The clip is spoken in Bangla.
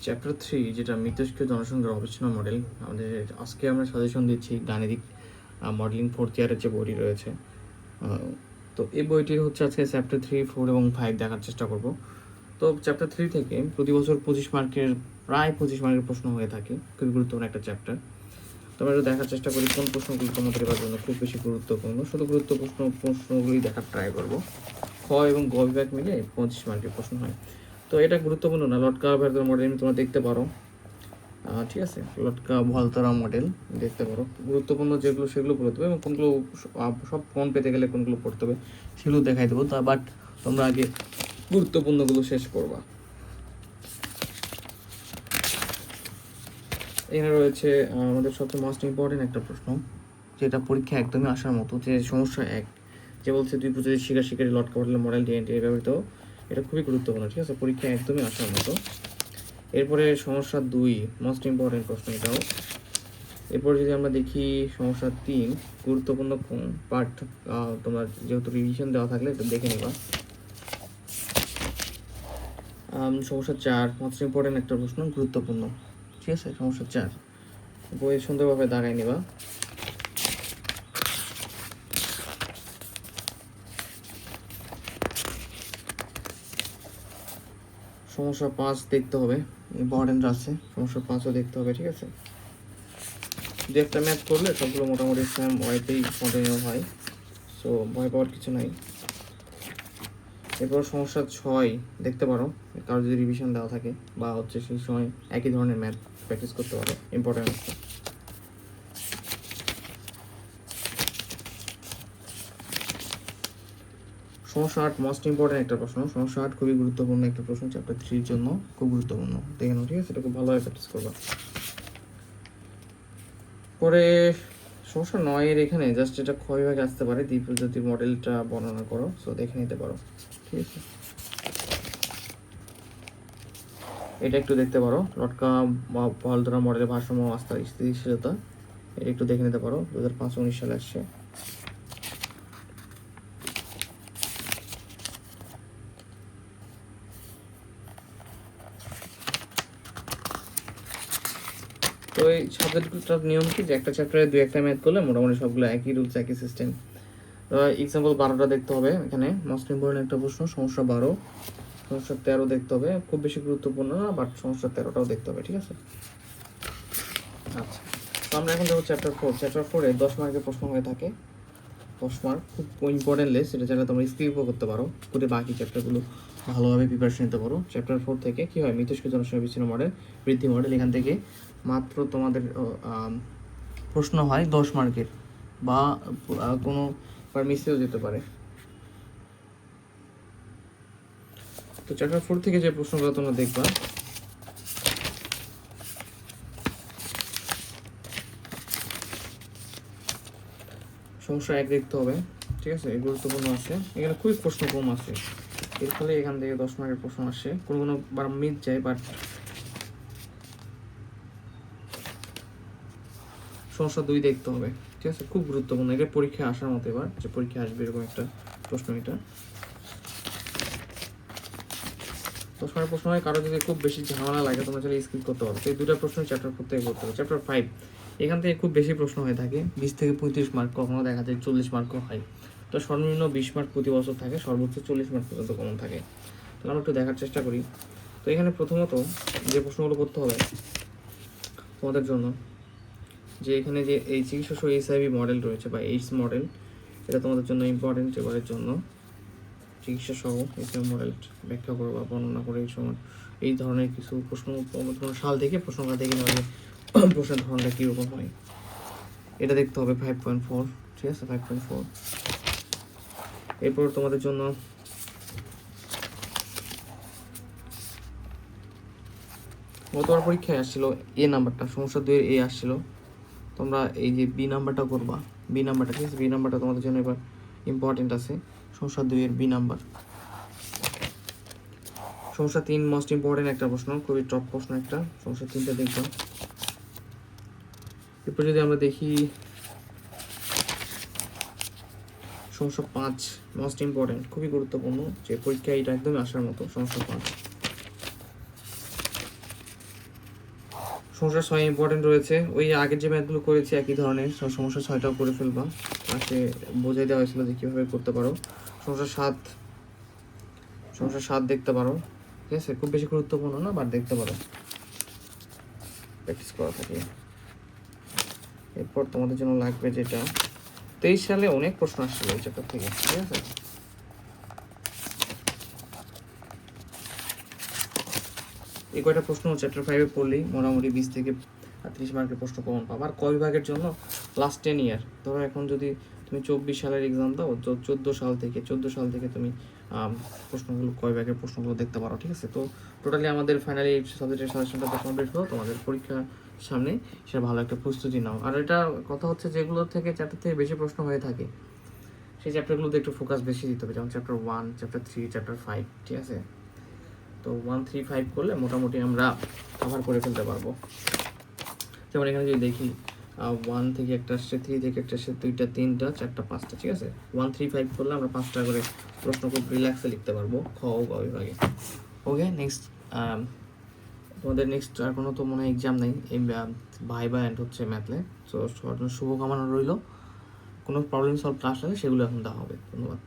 চ্যাপ্টার 3 যেটা মিথস্ক্রিয় জনসংখ্যার অবিচ্ছিন্ন মডেল, আমাদের আজকে আমরা সাজেশন দিচ্ছি গাণিতিক মডেলিং 4th ইয়ারের যে বইটি রয়েছে। তো এই বইটির হচ্ছে আজকে চ্যাপ্টার 3, 4 এবং 5 দেখার চেষ্টা করব। তো চ্যাপ্টার 3 থেকে প্রতি বছর 25 মার্কের প্রায় 25 মার্কের প্রশ্ন হয়ে থাকে, খুবই গুরুত্বপূর্ণ একটা চ্যাপ্টার। তো আমরা একটু দেখার চেষ্টা করি কোন প্রশ্নগুলো তোমাদের এবার জন্য খুব বেশি গুরুত্বপূর্ণ। শুধু প্রশ্নগুলি দেখার ট্রাই করবো। খ এবং গ বিভাগ মিলে 25 মার্কের প্রশ্ন হয়। তো এটা গুরুত্বপূর্ণ না, লটকা ভ্যালতারা মডেল তোমরা দেখতে পারো, ঠিক আছে, লটকা ভ্যালতারা মডেল দেখতে পারো। গুরুত্বপূর্ণ যেগুলো সেগুলো পড়তে হবে এবং কোনগুলো সব কোন পেতে গেলে কোনগুলো পড়তে হবে সেগুলো দেখাই দেবো। বাট তোমরা আগে গুরুত্বপূর্ণগুলো শেষ করবা। এখানে রয়েছে আমাদের সবচেয়ে মোস্ট ইম্পর্টেন্ট একটা প্রশ্ন, যেটা পরীক্ষা একদমই আসার মতো, যে সমস্যা 1 যে বলছে 2 প্রজাতির শিকারী লটকা ভ্যালতারা মডেল ডিএনএ ব্যবহৃত। এটা খুবই গুরুত্বপূর্ণ, ঠিক আছে, পরীক্ষা একদমই আসার মতো। এরপরে সমস্যা 2 মোস্ট ইম্পর্টেন্ট প্রশ্ন এটাও। এরপর যদি আমরা দেখি সমস্যা 3 গুরুত্বপূর্ণ পার্ট, তোমার যেহেতু রিভিশন দেওয়া থাকলে এটা দেখে নিবা। সমস্যা 4 মোস্ট ইম্পর্টেন্ট একটা প্রশ্ন, গুরুত্বপূর্ণ, ঠিক আছে। সমস্যা 4 বই সুন্দরভাবে দাগাই নিবা। সমস্যা 5 দেখতে হবে, ইম্পর্টেন্ট আছে, সমস্যা 5ও দেখতে হবে, ঠিক আছে। দু একটা ম্যাথ করলে সবগুলো মোটামুটি সেম ওয়াইতেই কন্টিনিউ হয়, সো ভয় পাওয়ার কিছু নাই। এরপর সমস্যা 6 দেখতে পারো, কারো যদি রিভিশন দেওয়া থাকে বা হচ্ছে সেই সময় একই ধরনের ম্যাথ প্র্যাকটিস করতে পারো, ইম্পর্টেন্ট আছে। সমস্যা 8 মোস্ট ইম্পর্টেন্ট একটা প্রশ্ন, সমস্যা 8 খুবই গুরুত্বপূর্ণ একটা প্রশ্ন, চ্যাপ্টার 3 জন্য খুব গুরুত্বপূর্ণ, দেখে নাও, ঠিক আছে, এটা খুব ভালোভাবে প্র্যাকটিস করবা। পরে সমস্যা 9 এর এখানে জাস্ট এটা খ বিভাগে আসতে পারে, দ্বি প্রজাতির মডেলটা বর্ণনা করো, সো দেখে নিতে পারো, ঠিক আছে। এটা একটু দেখতে পারো, লটকা ভ্যালতারা মডেলের ভারসাম্য আস্থা স্থিতিশীলতা, এটা একটু দেখে নিতে পারো, 2005-19 সালে আসছে। তো এই সাবজেক্টগুলোর নিয়ম কি, যে একটা চ্যাপ্টারে 2-1টা ম্যাথ করলে মোটামুটি সবগুলো একই রুলস, একই সিস্টেম। এক্সাম্পল 12টা দেখতে হবে, এখানে মোস্ট ইম্পর্টেন্ট একটা প্রশ্ন। সমস্যা 12, সমস্যা 13 দেখতে হবে, খুব বেশি গুরুত্বপূর্ণ না, বাট সমস্যা 13টাও দেখতে হবে, ঠিক আছে। আচ্ছা, তো আমরা এখন দেখো চ্যাপ্টার 4। চ্যাপ্টার 4-এ 10 মার্কের প্রশ্ন হয়ে থাকে, 10 মার্ক, খুব ইম্পর্টেন্ট লেস, এটা চাইলে তোমরা স্কিপও করতে পারো, করে বাকি চ্যাপ্টারগুলো ভালোভাবে প্রিপারেশন নিতে পারো। চ্যাপ্টার 4 থেকে কী হয়, মিথস্ক্রিয় জনসংখ্যা বিচ্ছিন্ন মডেল, বৃদ্ধি মডেল, এখান থেকে মাত্র তোমাদের প্রশ্ন হয় 10 মার্কের, বা কোনো মিসেও যেতে পারে। তো চ্যাপ্টার 4 থেকে যে প্রশ্নগুলো তোমরা দেখবা, সমস্যা 1 দেখতে হবে, ঠিক আছে, গুরুত্বপূর্ণ আছে, এখানে খুবই প্রশ্ন কম আছে, এর ফলে এখান থেকে 10 মার্কের প্রশ্ন আসে, কোনো বার মিস যায়, বাট সমস্যা 2 দেখতে হবে, ঠিক আছে, খুব গুরুত্বপূর্ণ, এটা পরীক্ষায় আসার মতো, এবার যে পরীক্ষায় আসবে এরকম একটা প্রশ্ন। এটা 10 মার্কের প্রশ্ন হয়, কারো যদি খুব বেশি ঝামেলা লাগে তোমরা চাইলে স্কিপ করতে পারো। এই দুটো প্রশ্ন চ্যাপ্টার 4 থেকে করতে হবে। চ্যাপ্টার 5 এখান থেকে খুব বেশি প্রশ্ন হয়ে থাকে, 20 থেকে 35 মার্ক, কখনো দেখা যায় 40 মার্কও হয়। তো সর্বনিম্ন 20 মার্ক প্রতি বছর থাকে, সর্বোচ্চ 40 মার্ক পর্যন্ত কমন থাকে। তাহলে আমরা একটু দেখার চেষ্টা করি। তো এখানে প্রথমত যে প্রশ্নগুলো করতে হবে তোমাদের জন্য, যে এখানে যে এই চিকিৎসা এইচআইভি মডেল রয়েছে বা এইডস মডেল, এটা তোমাদের জন্য ইম্পর্টেন্ট এবারের জন্য। চিকিৎসা সহ এইচআইভি মডেল ব্যাখ্যা করো বা বর্ণনা করে এই সময় এই ধরনের কিছু প্রশ্ন, সাল থেকে প্রশ্নটা দেখে নেওয়া যায় প্রশ্নের ধরনটা কীরকম হয়, এটা দেখতে হবে। 5.4, ঠিক আছে, 5.4। এরপর তোমাদের জন্য গতবার পরীক্ষায় আসছিল এ নাম্বারটা, সমস্যা 2 এর এ আসছিল, তোমরা এই যে বি নাম্বারটা করবা, বি নাম্বারটা, ঠিক আছে, বি নাম্বারটা তোমাদের জন্য এবার ইম্পর্টেন্ট আছে, সমস্যা 2 এর বি নাম্বার। সমস্যা 3 মোস্ট ইম্পর্টেন্ট একটা প্রশ্ন, খুবই টপ প্রশ্ন একটা, সমস্যা 3টা দেখবা। এরপর যদি আমরা দেখি সমস্যা 5 মোস্ট ইম্পর্টেন্ট, খুবই গুরুত্বপূর্ণ, যে পরীক্ষা এটা একদমই আসার মতো। সমস্যা 5 সমস্যা 6 ইম্পর্টেন্ট রয়েছে, ওই আগের যে ম্যাথগুলো করেছি একই ধরনের, সমস্যা 6টাও করে ফেলবা, ক্লাসে বোঝাই দেওয়া হয়েছিল যে কীভাবে করতে পারো। সমস্যা 7 দেখতে পারো, ঠিক আছে, খুব বেশি গুরুত্বপূর্ণ না, বাট দেখতে পারো, প্র্যাকটিস করা থাকে। এরপর তোমাদের জন্য লাগবে যেটা 23 সালে অনেক প্রশ্ন আসছিল এই চ্যাপ্টার থেকে, ঠিক আছে। এই কয়টা প্রশ্ন চ্যাপ্টার 5-এ পড়লেই মোটামুটি 20 থেকে 30 মার্কের প্রশ্ন কমন পাবো। আর কয় বিভাগের জন্য? লাস্ট 10 ইয়ার। ধরো এখন যদি তুমি 24 সালের এক্সাম দাও, 14 সাল থেকে তুমি প্রশ্নগুলো, কয় বিভাগের প্রশ্নগুলো দেখতে পারো, ঠিক আছে। তো টোটালি আমাদের ফাইনালি সাবজেক্টের সাজেশনটা কমপ্লিট হলো, তোমাদের পরীক্ষার সামনে সেটা ভালো একটা প্রস্তুতি নাও। আর এটা কথা হচ্ছে, যেগুলো থেকে চ্যাপ্টার থেকে বেশি প্রশ্ন হয়ে থাকে সেই চ্যাপ্টারগুলোতে একটু ফোকাস বেশি দিতে হবে, যেমন চ্যাপ্টার 1, চ্যাপ্টার 3, চ্যাপ্টার 5, ঠিক আছে। তো 1, 3, 5 করলে মোটামুটি আমরা কভার করে ফেলতে পারবো। যেমন এখানে যদি দেখি 1 থেকে একটা আসছে, 3 থেকে একটা আসছে, 2টা, 3টা, 4টা, 5টা, ঠিক আছে। 1, 3, 5 করলে আমরা 5টা করে প্রশ্ন খুব রিল্যাক্সে লিখতে পারবো খ ও গ বিভাগে। ওকে, নেক্সট তোমাদের নেক্সট আর কোনো তো মনে হয় এক্সাম নেই, এই ভাইবা অ্যান্ড হচ্ছে ম্যাথলে। সো সবার জন্য শুভকামনা রইল। কোনো প্রবলেম সলভ ক্লাস হলে সেগুলো এখন দেওয়া হবে। ধন্যবাদ।